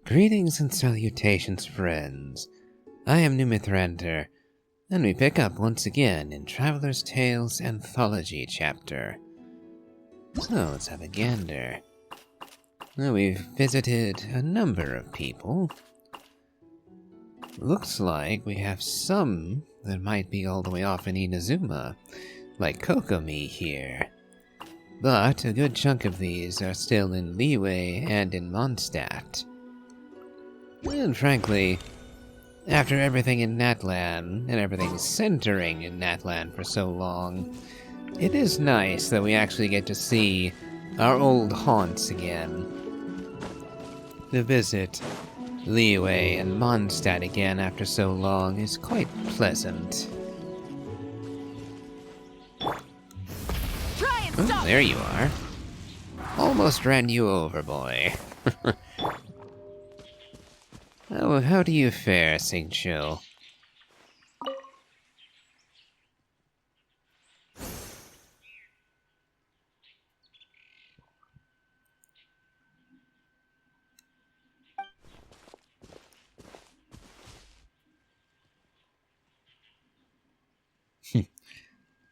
Greetings and salutations, friends. I am Numithrander, and we pick up once again in Traveler's Tales Anthology chapter. So let's have a gander. Well, we've visited a number of people. Looks like we have some that might be all the way off in Inazuma, like Kokomi here. But a good chunk of these are still in Liyue and in Mondstadt. And frankly, after everything in Natlan, and everything centering in Natlan for so long, it is nice that we actually get to see our old haunts again. To visit Liyue and Mondstadt again after so long is quite pleasant. Oh, there you are. Almost ran you over, boy. Oh, how do you fare, Xingqiu?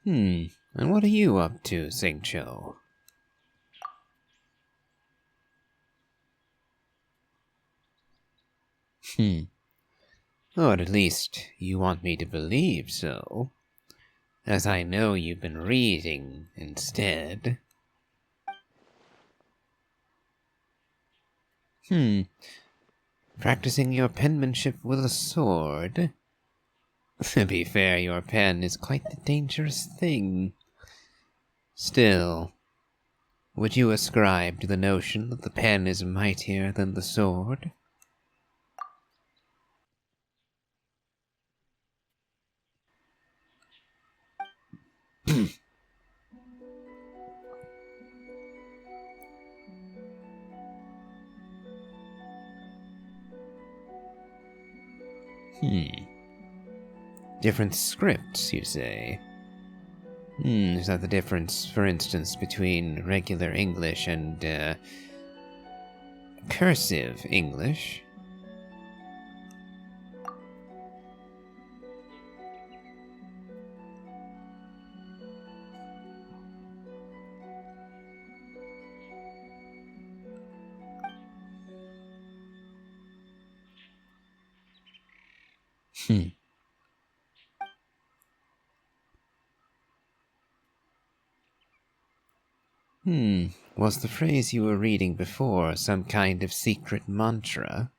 And what are you up to, Xingqiu? Or at least you want me to believe so, as I know you've been reading instead. Practicing your penmanship with a sword? To be fair, your pen is quite the dangerous thing. Still, would you ascribe to the notion that the pen is mightier than the sword? Different scripts, you say? Is that the difference, for instance, between regular English and, cursive English? Was the phrase you were reading before some kind of secret mantra?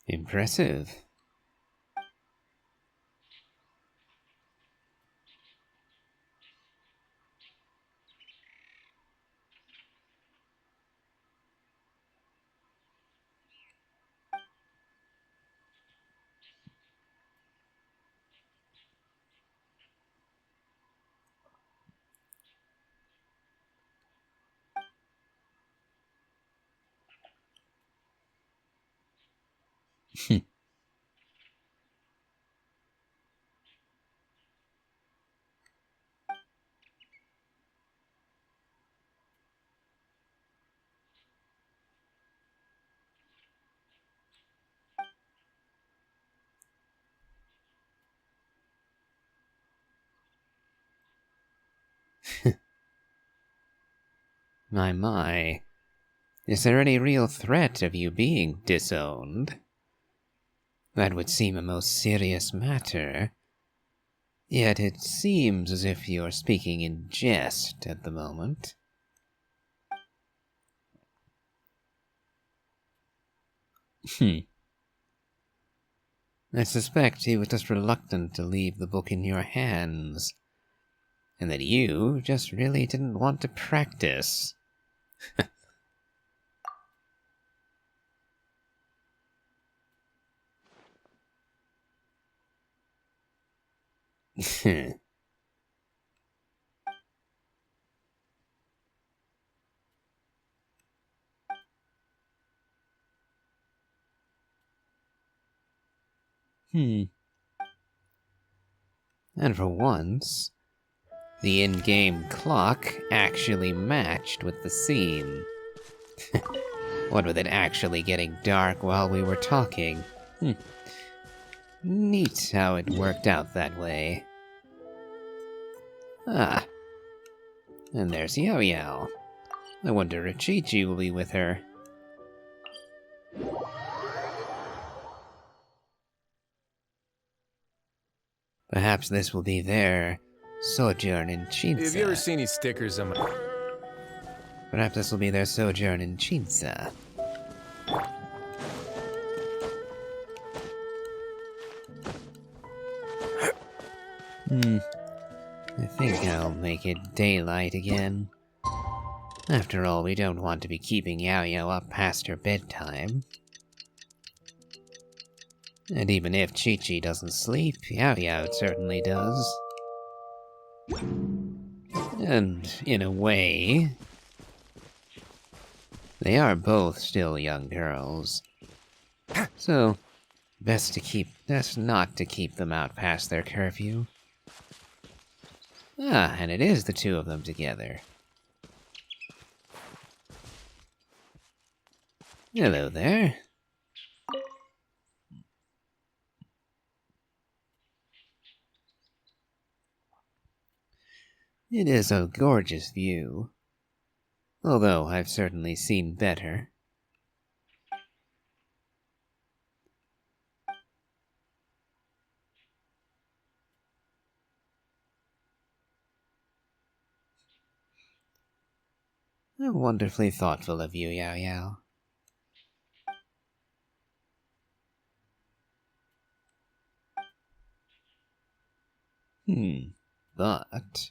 Impressive. My. Is there any real threat of you being disowned? That would seem a most serious matter. Yet it seems as if you're speaking in jest at the moment. I suspect he was just reluctant to leave the book in your hands, and that you just really didn't want to practice. And for once, the in-game clock actually matched with the scene. What with it actually getting dark while we were talking. Neat how it worked out that way. Ah, and there's Yao Yao. I wonder if Chi-Chi will be with her. Perhaps this will be their sojourn in Chinza. Have you ever seen these stickers on my... Perhaps this will be their sojourn in Chinza. I think I'll make it daylight again. After all, we don't want to be keeping Yao Yao up past her bedtime. And even if Chi-Chi doesn't sleep, Yao Yao certainly does. And in a way, they are both still young girls. So, best not to keep them out past their curfew. Ah, and it is the two of them together. Hello there. It is a gorgeous view, although I've certainly seen better. Wonderfully thoughtful of you, Yao Yao. But...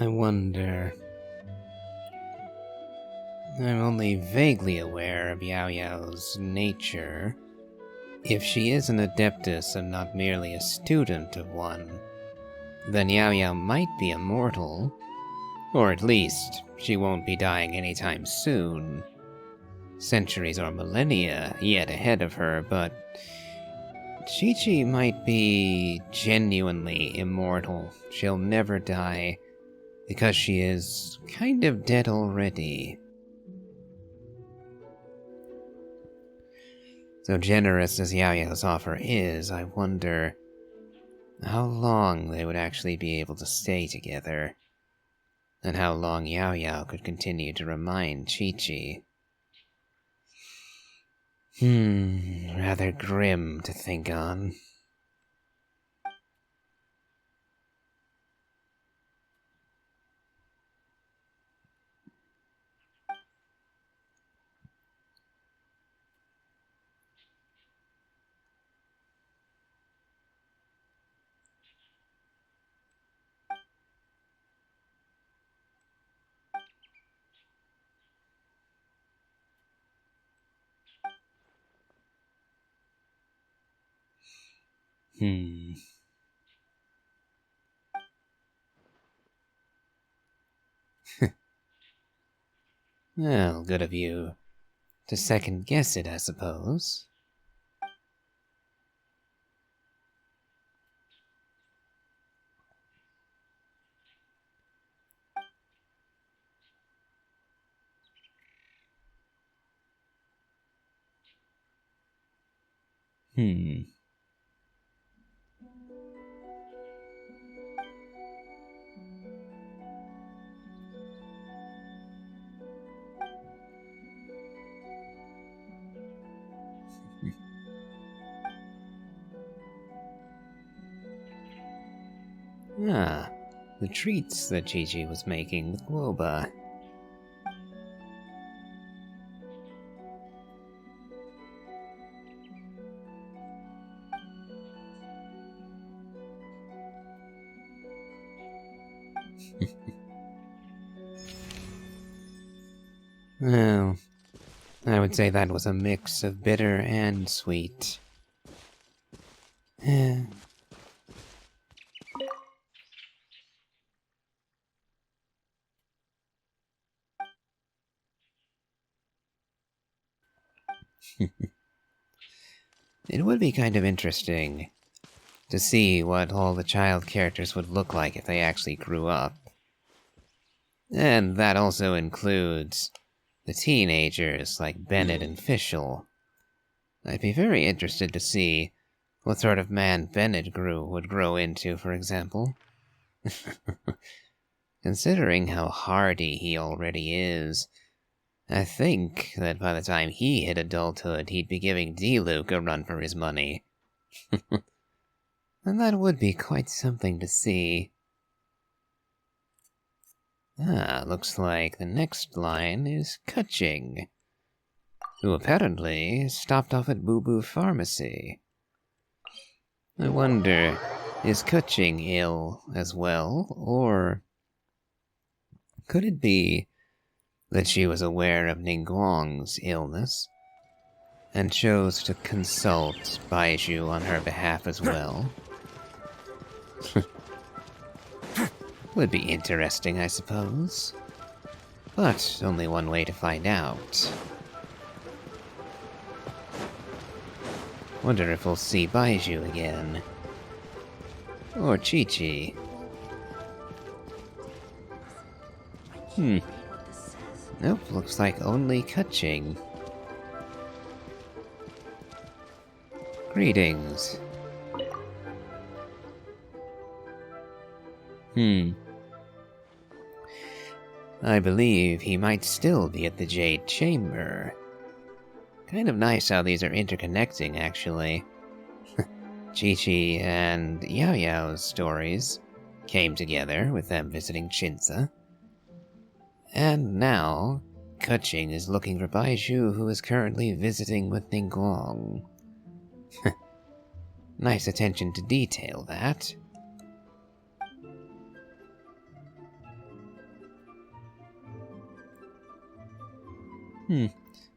I wonder... I'm only vaguely aware of Yao Yao's nature. If she is an adeptus and not merely a student of one, then Yao Yao might be immortal. Or at least, she won't be dying anytime soon. Centuries or millennia yet ahead of her, but Chi-Chi might be genuinely immortal. She'll never die, because she is kind of dead already. So generous as Yaoyao's offer is, I wonder how long they would actually be able to stay together, and how long Yaoyao could continue to remind Chi-Chi. Rather grim to think on. Well, good of you to second guess it, I suppose. The treats that Chi-Chi was making with Guoba. Well, I would say that was a mix of bitter and sweet. It would be kind of interesting to see what all the child characters would look like if they actually grew up. And that also includes the teenagers like Bennett and Fischl. I'd be very interested to see what sort of man Bennett would grow into, for example. Considering how hardy he already is, I think that by the time he hit adulthood, he'd be giving D-Luke a run for his money. And that would be quite something to see. Looks like the next line is Kutching, who apparently stopped off at Boo Boo Pharmacy. I wonder, is Kutching ill as well, or could it be that she was aware of Ningguang's illness and chose to consult Baizhu on her behalf as well? Would be interesting, I suppose. But only one way to find out. Wonder if we'll see Baizhu again. Or Chi-Chi. Nope, looks like only Kutching. Greetings. I believe he might still be at the Jade Chamber. Kind of nice how these are interconnecting, actually. Chi-Chi and Yaoyao's stories came together with them visiting Chinza. And now, Kutching is looking for Baizhu, who is currently visiting with Ningguang. Nice attention to detail, that.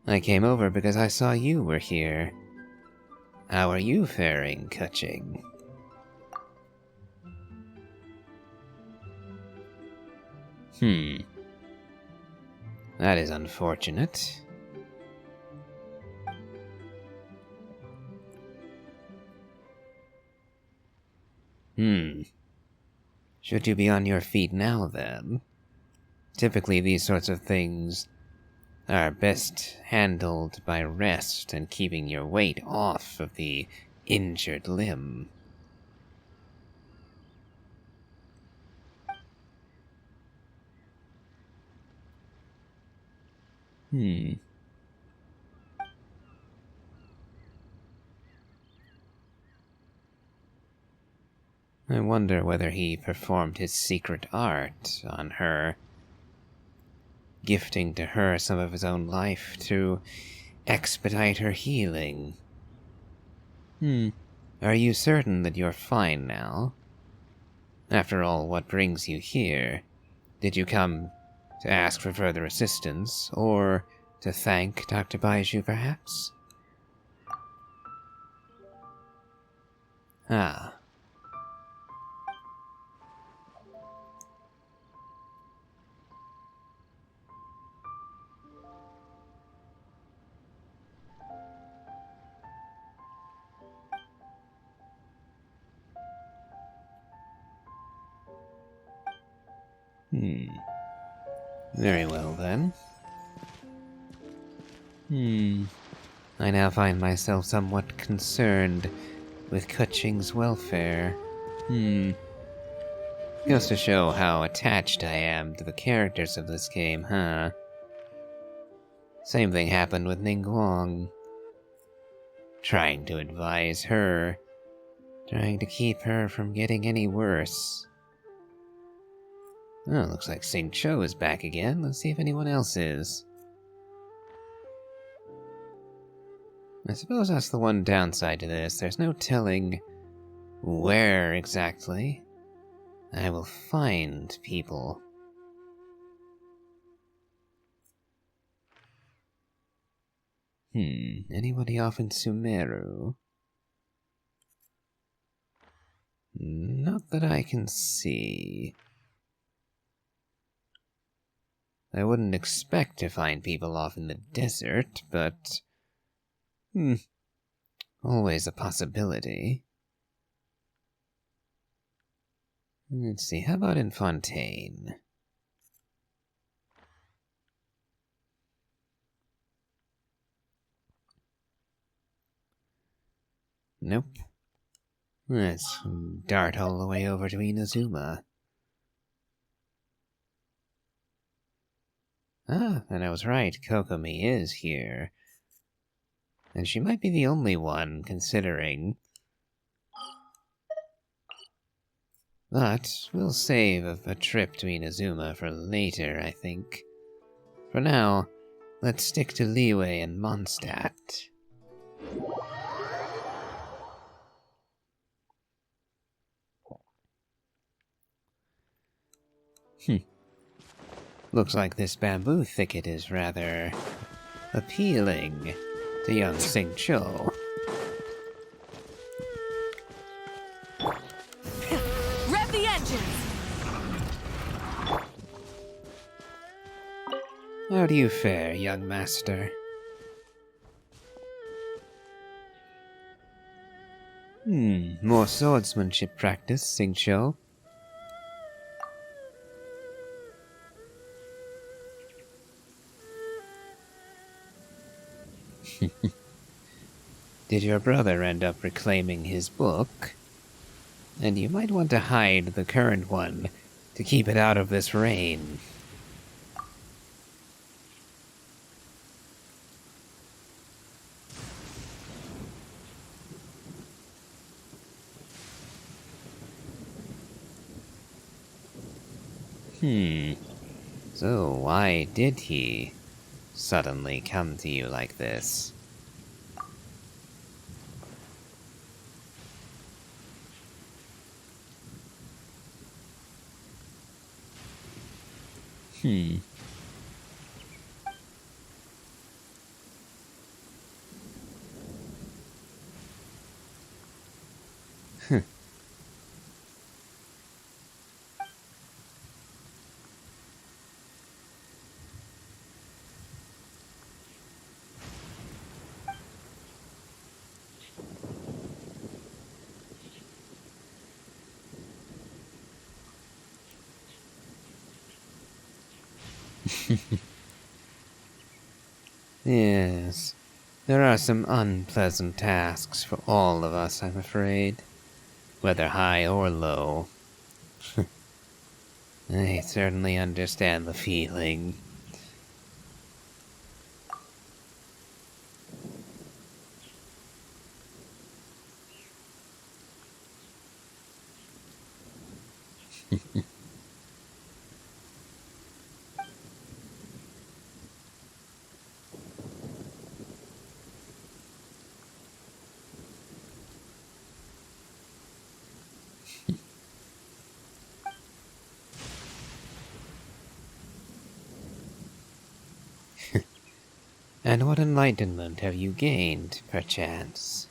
I came over because I saw you were here. How are you faring, Kutching? That is unfortunate. Should you be on your feet now, then? Typically, these sorts of things are best handled by rest and keeping your weight off of the injured limb. I wonder whether he performed his secret art on her, gifting to her some of his own life to expedite her healing. Are you certain that you're fine now? After all, what brings you here? Did you come to ask for further assistance, or to thank Dr. Baiju, perhaps? Ah. Very well, then. I now find myself somewhat concerned with Kuching's welfare. Goes to show how attached I am to the characters of this game, huh? Same thing happened with Ningguang. Trying to advise her. Trying to keep her from getting any worse. Oh, looks like Sing Cho is back again. Let's see if anyone else is. I suppose that's the one downside to this. There's no telling where exactly I will find people. Anybody off in Sumeru? Not that I can see. I wouldn't expect to find people off in the desert, but... always a possibility. Let's see, how about in Fontaine? Nope. Let's dart all the way over to Inazuma. Ah, and I was right, Kokomi is here. And she might be the only one considering. But we'll save a trip to Inazuma for later, I think. For now, let's stick to Liyue and Mondstadt. Looks like this bamboo thicket is rather appealing to young Sing Cho. Rev the engines! How do you fare, young master? More swordsmanship practice, Sing Cho. Did your brother end up reclaiming his book? And you might want to hide the current one to keep it out of this rain. So why did he suddenly come to you like this? Yes, there are some unpleasant tasks for all of us, I'm afraid. Whether high or low. I certainly understand the feeling. And what enlightenment have you gained, perchance?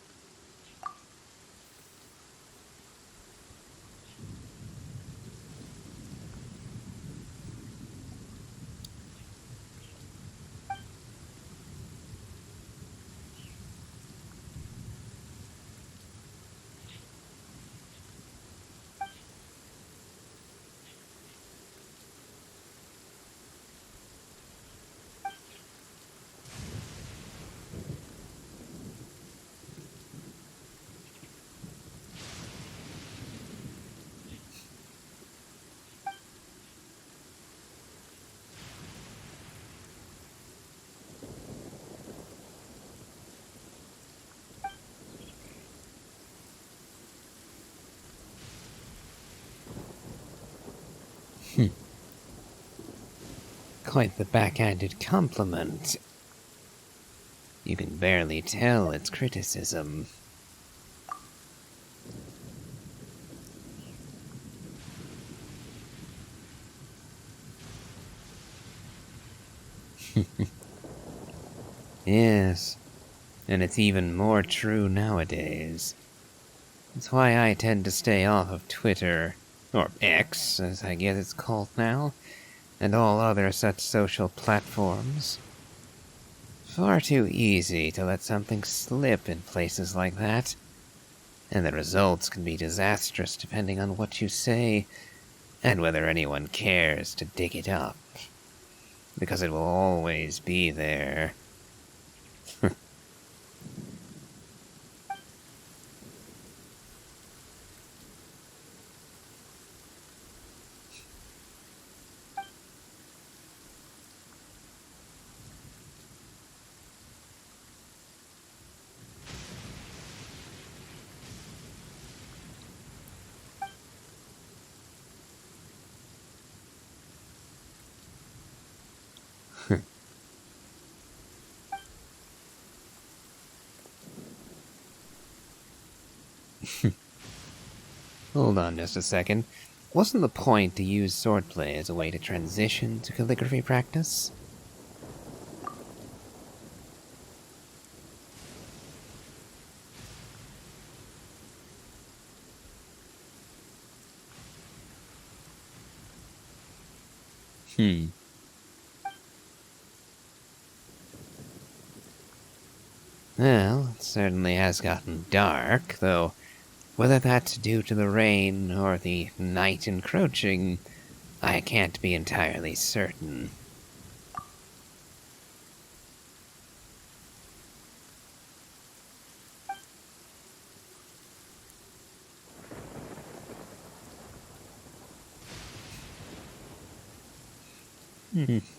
Quite the backhanded compliment. You can barely tell it's criticism. Yes, and it's even more true nowadays. That's why I tend to stay off of Twitter, or X, as I guess it's called now, and all other such social platforms. Far too easy to let something slip in places like that, and the results can be disastrous depending on what you say, and whether anyone cares to dig it up. Because it will always be there. Hold on just a second. Wasn't the point to use swordplay as a way to transition to calligraphy practice? Well, it certainly has gotten dark, though whether that's due to the rain or the night encroaching, I can't be entirely certain.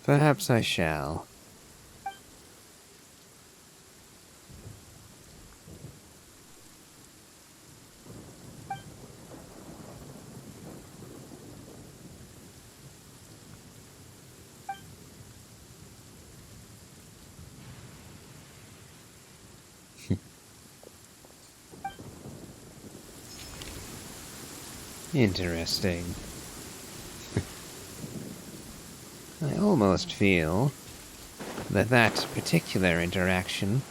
Perhaps I shall. Interesting. I almost feel that particular interaction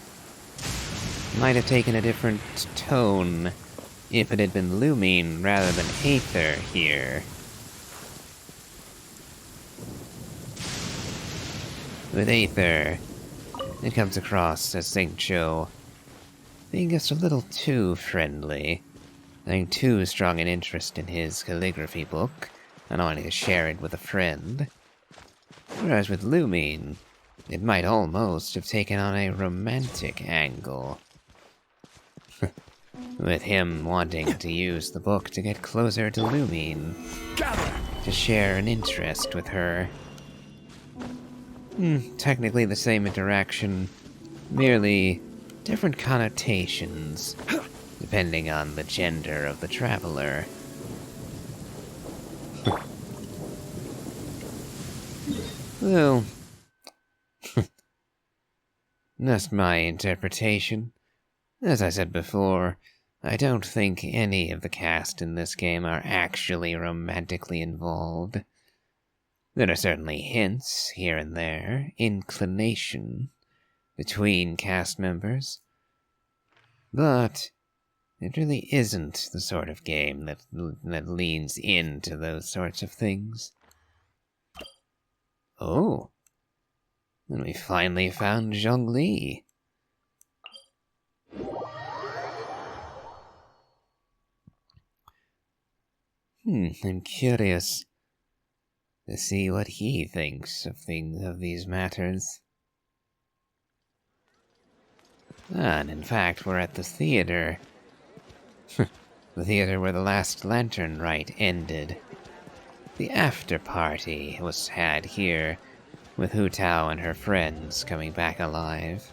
might have taken a different tone if it had been Lumine rather than Aether here. With Aether, it comes across as Xingqiu being just a little too friendly, having too strong an interest in his calligraphy book, and wanting to share it with a friend. Whereas with Lumine, it might almost have taken on a romantic angle. With him wanting to use the book to get closer to Lumine, to share an interest with her. Technically the same interaction, merely different connotations, depending on the gender of the traveler. Well, that's my interpretation. As I said before, I don't think any of the cast in this game are actually romantically involved. There are certainly hints, here and there, inclination, between cast members. But it really isn't the sort of game that leans into those sorts of things. Oh, and we finally found Zhongli. I'm curious to see what he thinks of these matters. And in fact, we're at the theater. The theater where the last lantern rite ended. The after party was had here, with Hu Tao and her friends coming back alive,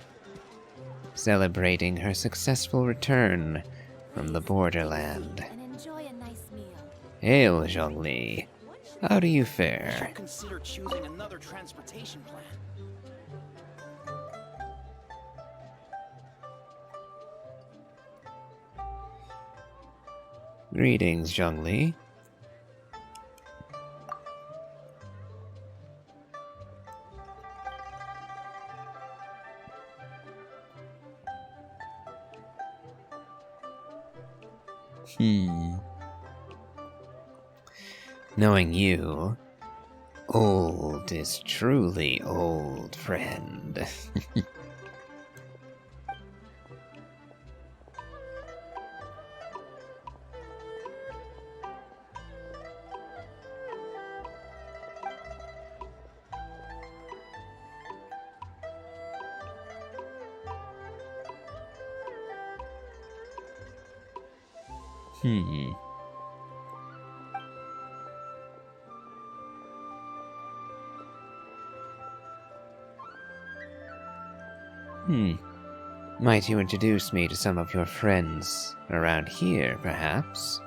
celebrating her successful return from the borderland. And enjoy a nice meal. Hail, Zhongli. How do you fare? Consider choosing another transportation plan. Greetings, Zhongli. Knowing you, old is truly old, friend. Might you introduce me to some of your friends around here, perhaps?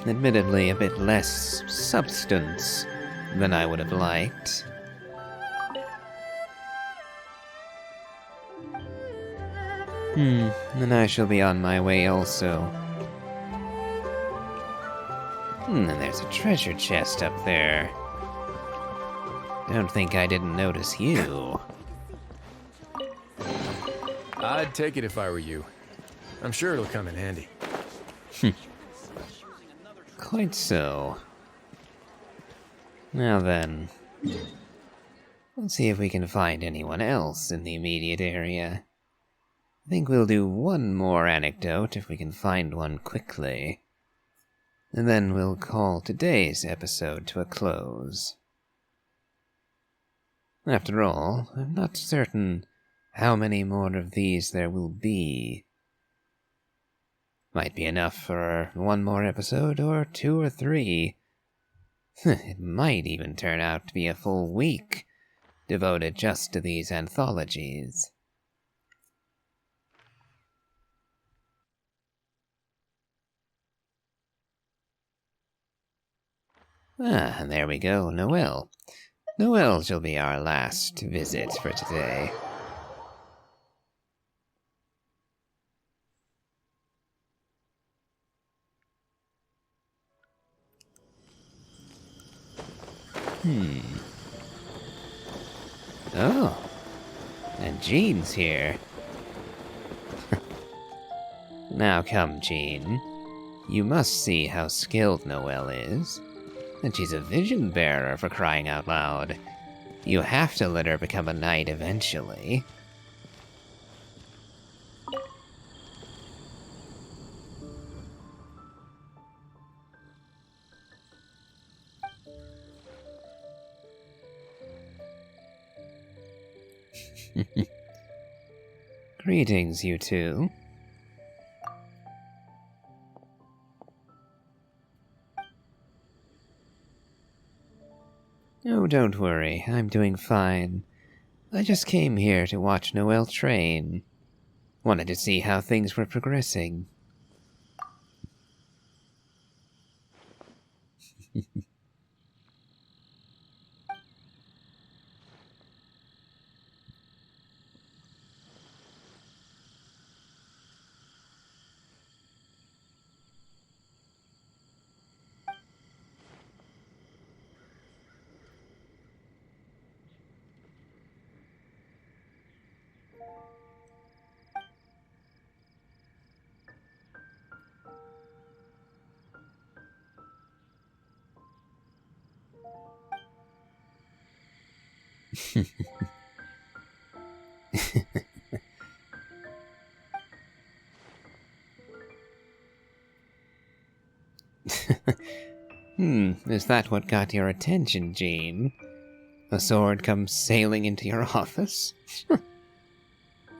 Admittedly, a bit less substance than I would have liked. And I shall be on my way also. And there's a treasure chest up there. Don't think I didn't notice you. I'd take it if I were you. I'm sure it'll come in handy. Quite so. Now then, let's see if we can find anyone else in the immediate area. I think we'll do one more anecdote if we can find one quickly. And then we'll call today's episode to a close. After all, I'm not certain how many more of these there will be. Might be enough for one more episode, or 2 or 3. It might even turn out to be a full week devoted just to these anthologies. And there we go, Noelle. Noelle shall be our last visit for today. Oh, and Jean's here. Now come, Jean. You must see how skilled Noelle is. And she's a vision bearer, for crying out loud. You have to let her become a knight eventually. Greetings, you two. Oh, don't worry, I'm doing fine. I just came here to watch Noelle train. Wanted to see how things were progressing. Is that what got your attention, Jean? A sword comes sailing into your office?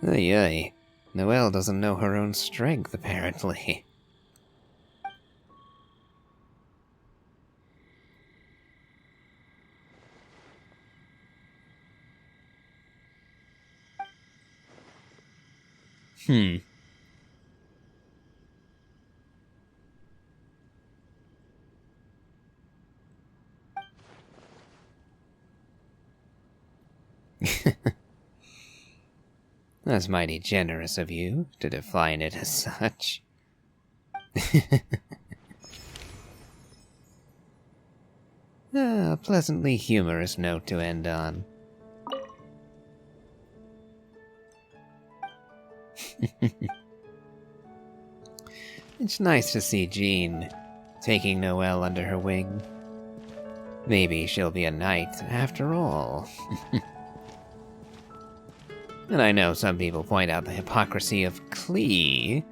Ay ay. Noelle doesn't know her own strength, apparently. That's mighty generous of you to define it as such. A pleasantly humorous note to end on. It's nice to see Jean taking Noelle under her wing. Maybe she'll be a knight after all. And I know some people point out the hypocrisy of Klee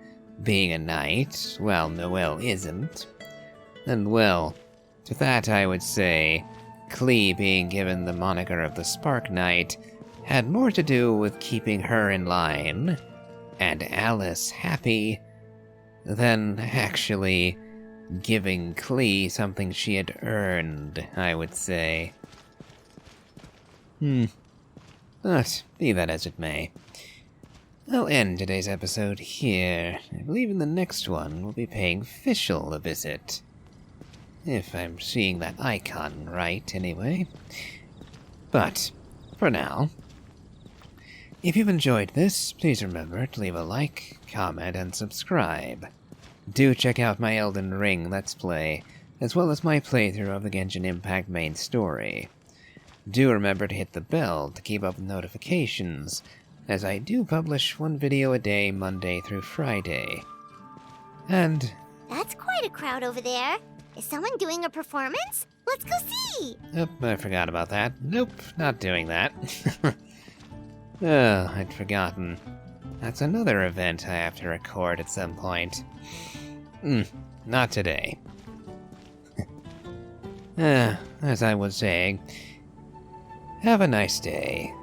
being a knight, while Noelle isn't. And well, to that I would say, Klee being given the moniker of the Spark Knight had more to do with keeping her in line, and Alice happy, than actually giving Klee something she had earned, I would say. But, be that as it may, I'll end today's episode here. I believe in the next one we'll be paying Fischl a visit. If I'm seeing that icon right, anyway. But, for now, if you've enjoyed this, please remember to leave a like, comment, and subscribe. Do check out my Elden Ring Let's Play, as well as my playthrough of the Genshin Impact main story. Do remember to hit the bell to keep up with notifications, as I do publish one video a day Monday through Friday. And... That's quite a crowd over there. Is someone doing a performance? Let's go see! Oh, I forgot about that. Nope, not doing that. Oh, I'd forgotten. That's another event I have to record at some point. Not today. As I was saying, have a nice day.